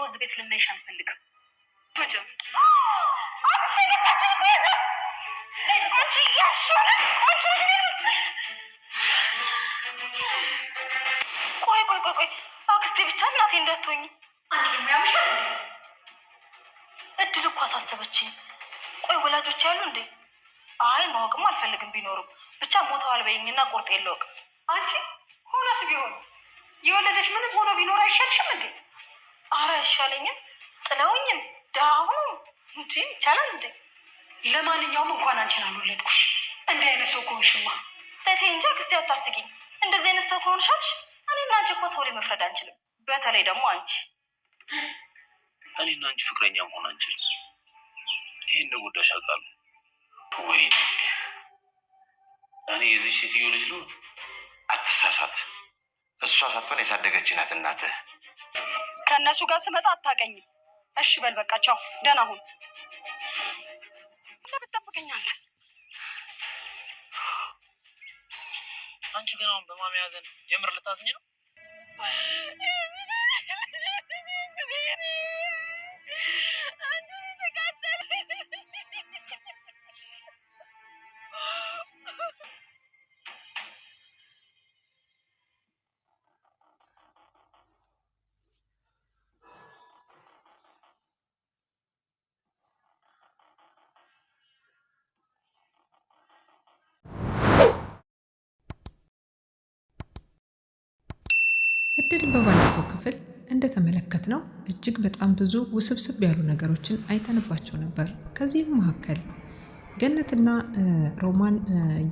እዚህ ቤት ልናይሽ አንፈልግም። መቼም ቆይ አክስቴ ብቻ እናቴ እንዳትሆኝ። አንቺ ደግሞ ያምሻል እንዴ? እድል እኮ አሳሰበችኝ። ቆይ ወላጆች ያሉ እንዴ? አይ ማወቅም አልፈልግም። ቢኖርም ብቻ ሞተዋል በይኝና ቁርጥ የለውቅ። አንቺ ሆነስ ቢሆን የወለደሽ ምንም ሆኖ ቢኖር አይሻልሽም እንዴ? አረ አይሻለኝም። ጥለውኝም ዳሁም እንጂ ይቻላል እንዴ? ለማንኛውም እንኳን አንቺን አልወለድኩሽ። እንዲህ አይነት ሰው ከሆንሽማ ተቴ እንጂ አክስቴ አታስቂኝ። እንደዚህ አይነት ሰው ከሆንሻልሽ እኔና አንቺ እኮ ሰው ላይ መፍረድ አንችልም። በተለይ ደግሞ አንቺ። እኔና አንቺ ፍቅረኛ መሆን አንችልም። ይሄን ነው ጉዳሽ አውቃለሁ። ወይ እኔ የዚህ ሴትዮ ልጅ ነው። አትሳሳት። እሷ ሳትሆን ያሳደገች ናት እናትህ። ከእነሱ ጋር ስመጣ አታውቀኝም። እሺ በል በቃ ቻው፣ ደህና ሁን። ለምትጠብቀኝ አንቺ ግን አሁን በማሚ ያዘን የምር ልታዝኝ ነው? እድል በባለፈው ክፍል እንደተመለከትነው እጅግ በጣም ብዙ ውስብስብ ያሉ ነገሮችን አይተንባቸው ነበር። ከዚህም መካከል ገነትና ሮማን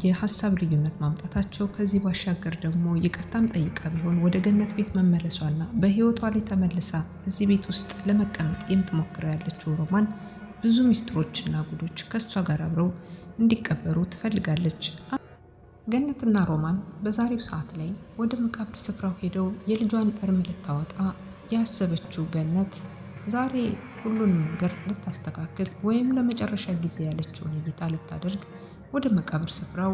የሀሳብ ልዩነት ማምጣታቸው፣ ከዚህ ባሻገር ደግሞ ይቅርታም ጠይቃ ቢሆን ወደ ገነት ቤት መመለሷና በህይወቷ ላይ ተመልሳ እዚህ ቤት ውስጥ ለመቀመጥ የምትሞክረው ያለችው ሮማን ብዙ ሚስጥሮችና ጉዶች ከሷ ጋር አብረው እንዲቀበሩ ትፈልጋለች። ገነትና ሮማን በዛሬው ሰዓት ላይ ወደ መቃብር ስፍራው ሄደው የልጇን እርም ልታወጣ ያሰበችው ገነት ዛሬ ሁሉንም ነገር ልታስተካክል ወይም ለመጨረሻ ጊዜ ያለችውን እይታ ልታደርግ ወደ መቃብር ስፍራው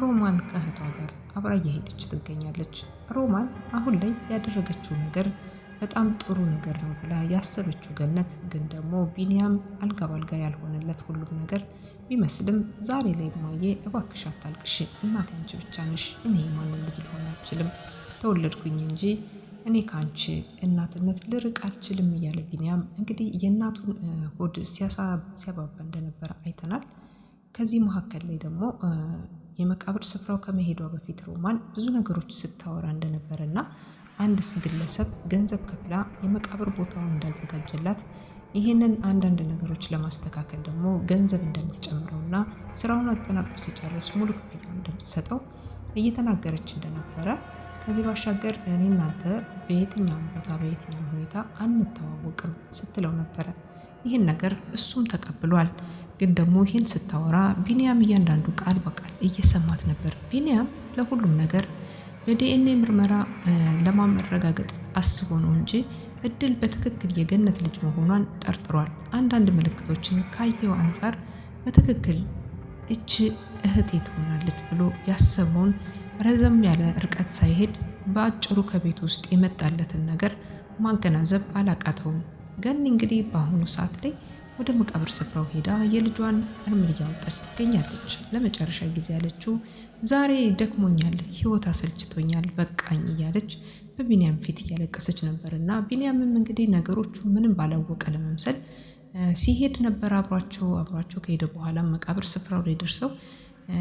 ሮማን ከእህቷ ጋር አብራ እየሄደች ትገኛለች። ሮማን አሁን ላይ ያደረገችው ነገር በጣም ጥሩ ነገር ነው ብላ ያሰበችው ገነት ግን ደግሞ ቢኒያም አልጋ ባልጋ ያልሆነለት ሁሉም ነገር ቢመስልም ዛሬ ላይ ማየ እባክሽ አታልቅሽ፣ እናቴ አንቺ ብቻ ነሽ፣ እኔ ማንም ልጅ ልሆን አልችልም፣ ተወለድኩኝ እንጂ እኔ ካንቺ እናትነት ልርቅ አልችልም እያለ ቢኒያም እንግዲህ የእናቱን ሆድ ሲያባባ እንደነበረ አይተናል። ከዚህ መካከል ላይ ደግሞ የመቃብር ስፍራው ከመሄዷ በፊት ሮማን ብዙ ነገሮች ስታወራ እንደነበረና አንድ ግለሰብ ገንዘብ ከፍላ የመቃብር ቦታውን እንዳዘጋጀላት ይህንን አንዳንድ ነገሮች ለማስተካከል ደግሞ ገንዘብ እንደምትጨምረውና ስራውን አጠናቆ ሲጨርስ ሙሉ ክፍያውን እንደምትሰጠው እየተናገረች እንደነበረ፣ ከዚህ ባሻገር እኔ እናንተ በየትኛውም ቦታ በየትኛውም ሁኔታ አንተዋወቅም ስትለው ነበረ። ይህን ነገር እሱም ተቀብሏል። ግን ደግሞ ይህን ስታወራ ቢኒያም እያንዳንዱ ቃል በቃል እየሰማት ነበር። ቢኒያም ለሁሉም ነገር በዲኤንኤ ምርመራ ለማረጋገጥ አስቦ ነው እንጂ እድል በትክክል የገነት ልጅ መሆኗን ጠርጥሯል። አንዳንድ ምልክቶችን ካየው አንጻር በትክክል እች እህቴ ትሆናለች ብሎ ያሰበውን ረዘም ያለ ርቀት ሳይሄድ በአጭሩ ከቤት ውስጥ የመጣለትን ነገር ማገናዘብ አላቃተውም። ገኒ እንግዲህ በአሁኑ ሰዓት ላይ ወደ መቃብር ስፍራው ሄዳ የልጇን እርም እያወጣች ትገኛለች። ለመጨረሻ ጊዜ ያለችው ዛሬ ደክሞኛል፣ ህይወት አሰልችቶኛል፣ በቃኝ እያለች በቢኒያም ፊት እያለቀሰች ነበርና ቢኒያምም እንግዲህ ነገሮቹ ምንም ባላወቀ ለመምሰል ሲሄድ ነበር አብሯቸው ከሄደ በኋላ መቃብር ስፍራው ላይ ደርሰው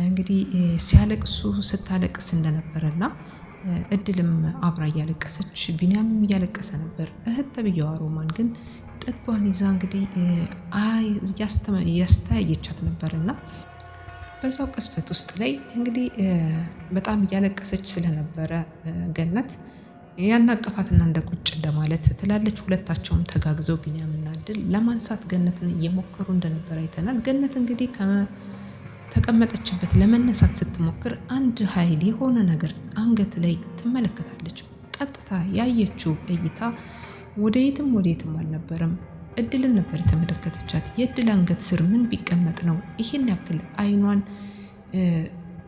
እንግዲህ ሲያለቅሱ ስታለቅስ እንደነበረና እድልም አብራ እያለቀሰች ቢኒያምም እያለቀሰ ነበር። እህት ተብዬዋ ሮማን ግን ጥጓን ይዛ እንግዲህ ያስተያየቻት ነበርና በዛው ቅስፈት ውስጥ ላይ እንግዲህ በጣም እያለቀሰች ስለነበረ ገነት ያናቀፋትና እንደ ቁጭ እንደማለት ትላለች። ሁለታቸውም ተጋግዘው ቢኒያምና እድል ለማንሳት ገነትን እየሞከሩ እንደነበር አይተናል። ገነት እንግዲህ ተቀመጠችበት ለመነሳት ስትሞክር አንድ ኃይል የሆነ ነገር አንገት ላይ ትመለከታለች። ቀጥታ ያየችው እይታ ወደየትም አልነበረም። እድልን ነበር የተመለከተቻት። የእድል አንገት ስር ምን ቢቀመጥ ነው ይሄን ያክል አይኗን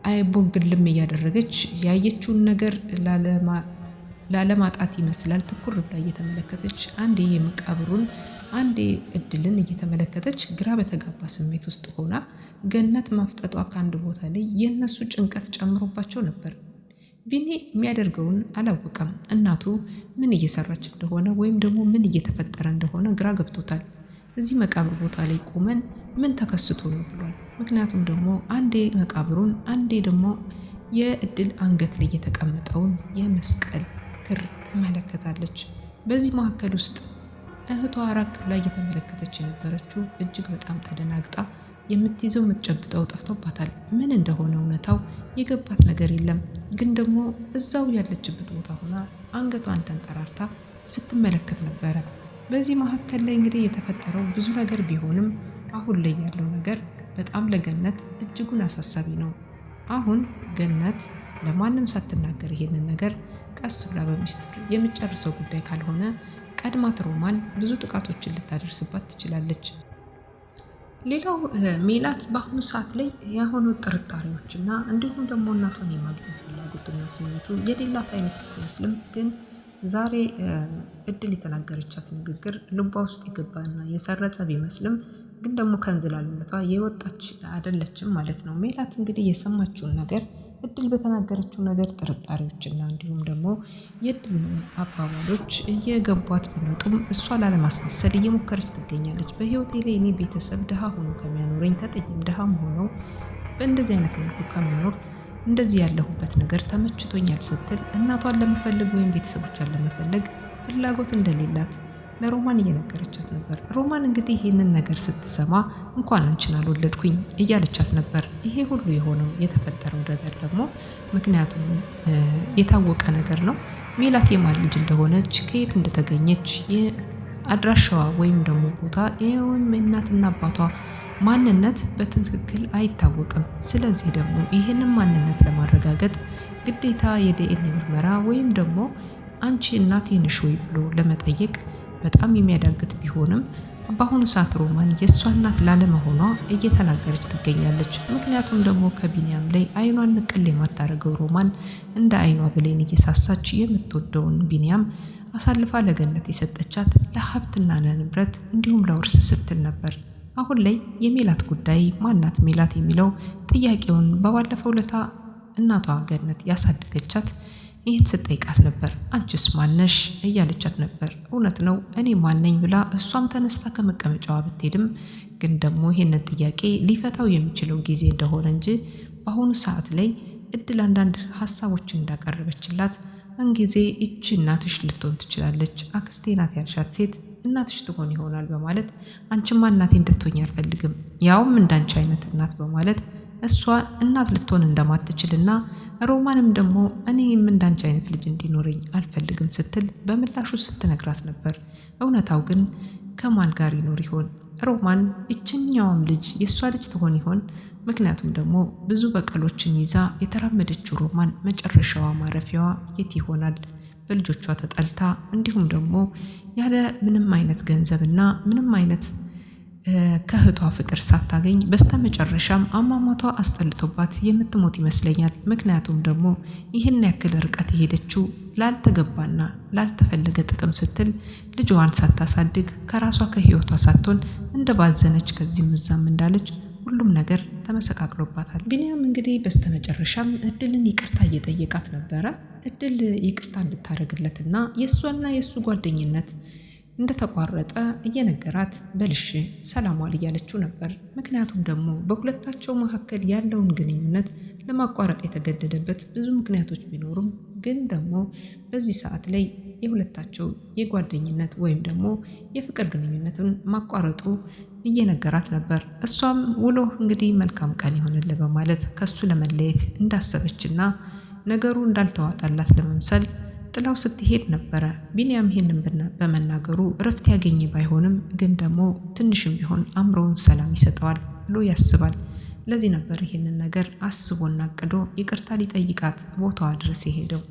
አይቦግልም እያደረገች ያየችውን ነገር ላለማጣት ይመስላል ትኩር ብላ እየተመለከተች አንዴ የመቃብሩን አንዴ እድልን እየተመለከተች ግራ በተጋባ ስሜት ውስጥ ሆና ገነት ማፍጠጧ ከአንድ ቦታ ላይ የእነሱ ጭንቀት ጨምሮባቸው ነበር። ቢኒ የሚያደርገውን አላወቀም። እናቱ ምን እየሰራች እንደሆነ ወይም ደግሞ ምን እየተፈጠረ እንደሆነ ግራ ገብቶታል። እዚህ መቃብር ቦታ ላይ ቆመን ምን ተከስቶ ነው ብሏል። ምክንያቱም ደግሞ አንዴ መቃብሩን አንዴ ደግሞ የእድል አንገት ላይ የተቀመጠውን የመስቀል ክር ትመለከታለች። በዚህ መካከል ውስጥ እህቷ ራቅ ብላ እየተመለከተች የነበረችው እጅግ በጣም ተደናግጣ የምትይዘው የምትጨብጠው ጠፍቶባታል። ምን እንደሆነ እውነታው የገባት ነገር የለም። ግን ደግሞ እዛው ያለችበት ቦታ ሆና አንገቷን ተንጠራርታ ስትመለከት ነበረ። በዚህ መካከል ላይ እንግዲህ የተፈጠረው ብዙ ነገር ቢሆንም አሁን ላይ ያለው ነገር በጣም ለገነት እጅጉን አሳሳቢ ነው። አሁን ገነት ለማንም ሳትናገር ይሄንን ነገር ቀስ ብላ በሚስጥር የምጨርሰው ጉዳይ ካልሆነ ቀድማት ሮማን ብዙ ጥቃቶችን ልታደርስባት ትችላለች። ሌላው ሜላት በአሁኑ ሰዓት ላይ የሆኑ ጥርጣሬዎችና እንዲሁም ደግሞ እናቷን የማግኘት ፍላጎትና ስሜቱ የሌላት አይነት አትመስልም። ግን ዛሬ እድል የተናገረቻት ንግግር ልቧ ውስጥ የገባና የሰረጸ ቢመስልም ግን ደግሞ ከእንዝላልነቷ የወጣች አይደለችም ማለት ነው። ሜላት እንግዲህ የሰማችውን ነገር እድል በተናገረችው ነገር ጥርጣሬዎችና እንዲሁም ደግሞ የእድል አባባሎች እየገቧት ቢመጡም እሷ ላለማስመሰል እየሞከረች ትገኛለች። በህይወቴ ላይ እኔ ቤተሰብ ድሃ ሆኖ ከሚያኖረኝ ተጠይም ድሃም ሆነው በእንደዚህ አይነት መልኩ ከመኖር እንደዚህ ያለሁበት ነገር ተመችቶኛል ስትል እናቷን ለመፈለግ ወይም ቤተሰቦቿን ለመፈለግ ፍላጎት እንደሌላት ለሮማን እየነገረቻት ነበር። ሮማን እንግዲህ ይህንን ነገር ስትሰማ እንኳን አንቺን አልወለድኩኝ እያለቻት ነበር። ይሄ ሁሉ የሆነው የተፈጠረው ነገር ደግሞ ምክንያቱም የታወቀ ነገር ነው። ሜላት የማን ልጅ እንደሆነች ከየት እንደተገኘች አድራሻዋ ወይም ደግሞ ቦታ ይሄውን እናትና አባቷ ማንነት በትክክል አይታወቅም። ስለዚህ ደግሞ ይህንን ማንነት ለማረጋገጥ ግዴታ የዲኤንኤ ምርመራ ወይም ደግሞ አንቺ እናቴ ነሽ ወይ ብሎ ለመጠየቅ በጣም የሚያዳግት ቢሆንም በአሁኑ ሰዓት ሮማን የእሷ እናት ላለመሆኗ እየተናገረች ትገኛለች። ምክንያቱም ደግሞ ከቢኒያም ላይ አይኗን ንቅል የማታደርገው ሮማን እንደ አይኗ ብሌን እየሳሳች የምትወደውን ቢኒያም አሳልፋ ለገነት የሰጠቻት ለሀብትና ለንብረት እንዲሁም ለውርስ ስትል ነበር። አሁን ላይ የሜላት ጉዳይ ማናት ሜላት የሚለው ጥያቄውን በባለፈው ለታ እናቷ ገነት ያሳደገቻት ይህን ስትጠይቃት ነበር። አንቺስ ማነሽ እያለቻት ነበር። እውነት ነው እኔ ማነኝ ብላ እሷም ተነስታ ከመቀመጫዋ ብትሄድም ግን ደግሞ ይህንን ጥያቄ ሊፈታው የሚችለው ጊዜ እንደሆነ እንጂ በአሁኑ ሰዓት ላይ እድል አንዳንድ ሀሳቦችን እንዳቀረበችላት እንጊዜ እቺ እናትሽ ልትሆን ትችላለች፣ አክስቴ ናት ያልሻት ሴት እናትሽ ትሆን ይሆናል በማለት አንቺማ እናቴ እንድትሆኝ አልፈልግም፣ ያውም እንዳንቺ አይነት እናት በማለት እሷ እናት ልትሆን እንደማትችልና ሮማንም ደግሞ እኔም እንዳንቺ አይነት ልጅ እንዲኖረኝ አልፈልግም ስትል በምላሹ ስትነግራት ነበር። እውነታው ግን ከማን ጋር ይኖር ይሆን? ሮማን እችኛዋም ልጅ የእሷ ልጅ ትሆን ይሆን? ምክንያቱም ደግሞ ብዙ በቀሎችን ይዛ የተራመደችው ሮማን መጨረሻዋ ማረፊያዋ የት ይሆናል? በልጆቿ ተጠልታ እንዲሁም ደግሞ ያለ ምንም አይነት ገንዘብና ምንም አይነት ከእህቷ ፍቅር ሳታገኝ በስተመጨረሻም አሟሟቷ አስጠልቶባት የምትሞት ይመስለኛል። ምክንያቱም ደግሞ ይህን ያክል ርቀት የሄደችው ላልተገባና ላልተፈለገ ጥቅም ስትል ልጇን ሳታሳድግ ከራሷ ከህይወቷ ሳትሆን እንደባዘነች ከዚህም እዛም እንዳለች ሁሉም ነገር ተመሰቃቅሎባታል። ቢኒያም እንግዲህ በስተመጨረሻም እድልን ይቅርታ እየጠየቃት ነበረ። እድል ይቅርታ እንድታደርግለትና የእሷና የእሱ ጓደኝነት እንደተቋረጠ እየነገራት በልሽ ሰላም ዋል እያለችው ነበር። ምክንያቱም ደግሞ በሁለታቸው መካከል ያለውን ግንኙነት ለማቋረጥ የተገደደበት ብዙ ምክንያቶች ቢኖሩም ግን ደግሞ በዚህ ሰዓት ላይ የሁለታቸው የጓደኝነት ወይም ደግሞ የፍቅር ግንኙነትን ማቋረጡ እየነገራት ነበር። እሷም ውሎ እንግዲህ መልካም ቀን ይሆንልህ በማለት ከሱ ለመለየት እንዳሰበችና ነገሩ እንዳልተዋጣላት ለመምሰል ጥላው ስትሄድ ነበረ። ቢኒያም ይሄንን በመናገሩ እረፍት ያገኘ ባይሆንም ግን ደግሞ ትንሽም ቢሆን አእምሮውን ሰላም ይሰጠዋል ብሎ ያስባል። ለዚህ ነበር ይሄንን ነገር አስቦና አቅዶ ይቅርታ ሊጠይቃት ቦታዋ ድረስ የሄደው።